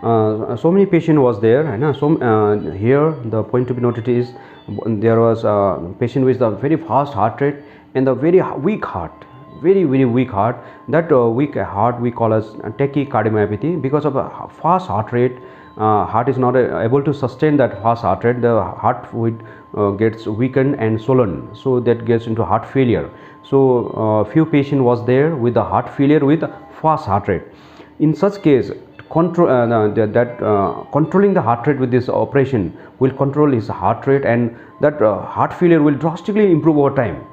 so many patient was there, and here the point to be noted is there was a patient with a very fast heart rate and a very weak heart, very weak heart. That weak heart we call as tachycardiomyopathy. Because of a fast heart rate, heart is not able to sustain that fast heart rate. The heart gets weakened and swollen, so that gets into heart failure. So few patient was there with the heart failure with fast heart rate. In such case, controlling the heart rate with this operation will control his heart rate, and that heart failure will drastically improve over time.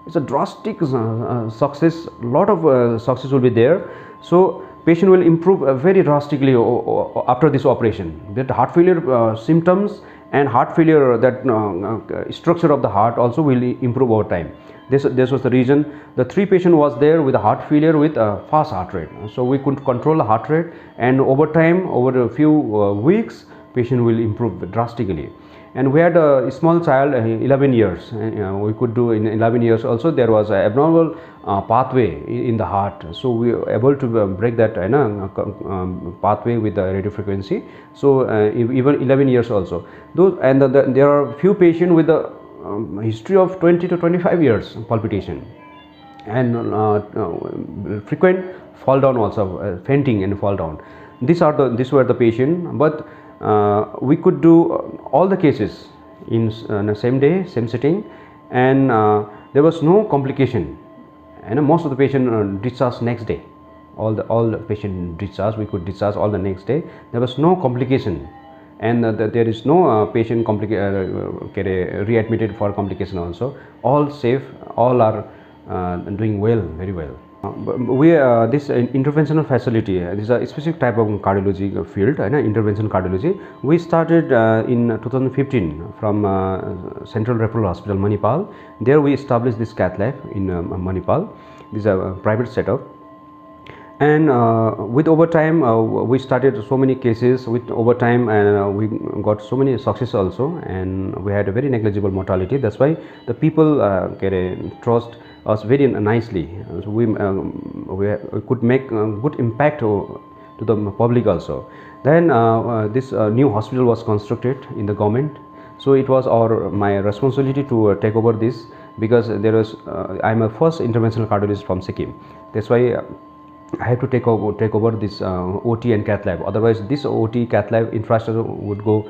It's a drastic success, lot of success will be there. So patient will improve very drastically after this operation. That heart failure symptoms and heart failure, that structure of the heart also will improve over time. This was the reason the 3 patient was there with a heart failure with a fast heart rate. So we could control the heart rate, and over time, over a few weeks, patient will improve drastically. And we had a small child, 11 years. We could do in 11 years also. There was an abnormal pathway in the heart, so we were able to break that pathway with the radio frequency. So even 11 years also. Those, and there are few patients with the history of 20 to 25 years palpitation, and frequent fall down also, fainting and fall down. These were the patient, but we could do all the cases in the same day, same sitting, and there was no complication. And most of the patient discharged next day. All the patient discharged, we could discharge all the next day. There was no complication, and there is no patient readmitted for complication also. All safe, all are doing well, very well. This interventional facility, this is a specific type of cardiology field, interventional cardiology. We started in 2015 from Central Referral Hospital, Manipal. There we established this cath lab in Manipal. This is a private setup. And with over time, we started so many cases with over time, and we got so many success also, and we had a very negligible mortality. That's why the people trust us very nicely. So we could make good impact to the public also. Then this new hospital was constructed in the government, so it was my responsibility to take over this, because there was I'm a first interventional cardiologist from Sikkim. That's why I have to take over this OT and cath lab. Otherwise, this OT cath lab infrastructure would go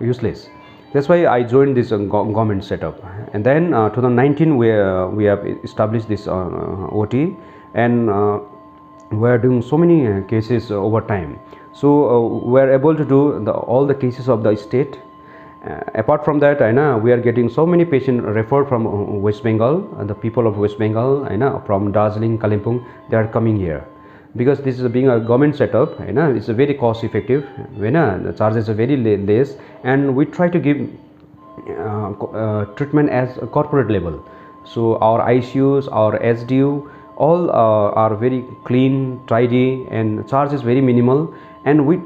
useless. That's why I joined this government setup. And then 2019 we have established this OT, and we are doing so many cases over time. So we are able to do all the cases of the state. Apart from that, we are getting so many patients referred from West Bengal, and the people of West Bengal, from Darjeeling, Kalimpong, they are coming here, because this is being a government setup. It's a very cost effective. The charges are very less, and we try to give treatment as a corporate level. So our ICUs, our SDU, all are very clean, tidy, and charge is very minimal. And we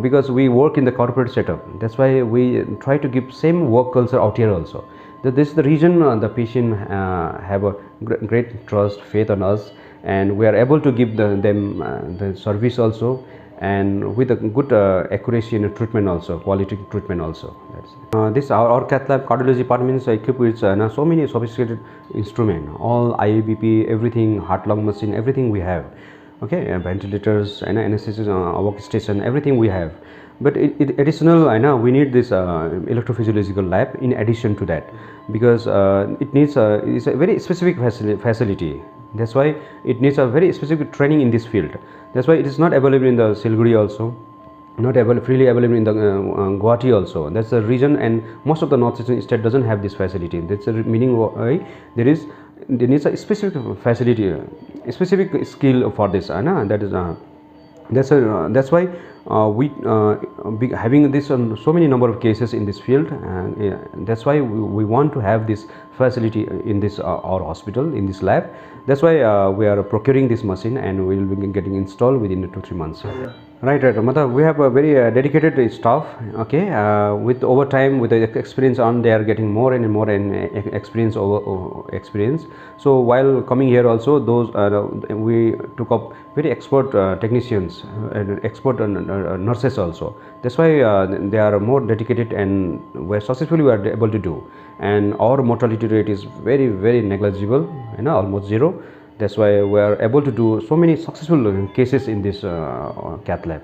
because we work in the corporate setup, that's why we try to give same work culture out here also. This is the reason the patient have a great trust, faith on us, and we are able to give them the service also, and with a good accuracy in the treatment also, quality treatment also. This our cath lab cardiology department is equipped with so many sophisticated instruments, all IABP, everything, heart lung machine, everything we have. Okay, ventilators, anesthesia workstation, everything we have. But additional, we need this electrophysiological lab in addition to that, because it needs it's a very specific facility. That's why it needs a very specific training in this field. That's why it is not available in the Siliguri also, not freely available in the Guwahati also. That's the reason, and most of the northeastern state doesn't have this facility. That's the meaning why there needs a specific facility, a specific skill for this. That's why we having this so many number of cases in this field. That's why we want to have this facility in this our hospital, in this lab. That's why we are procuring this machine, and we will be getting installed within 2-3 months. Right. Matlab, we have a very dedicated staff. Okay, with over time, with the experience on, they are getting more and more experience over experience. So while coming here, also those we took up very expert technicians and expert nurses also. That's why they are more dedicated, and successfully we are able to do. And our mortality rate is very negligible, almost zero. That's why we are able to do so many successful cases in this cath lab.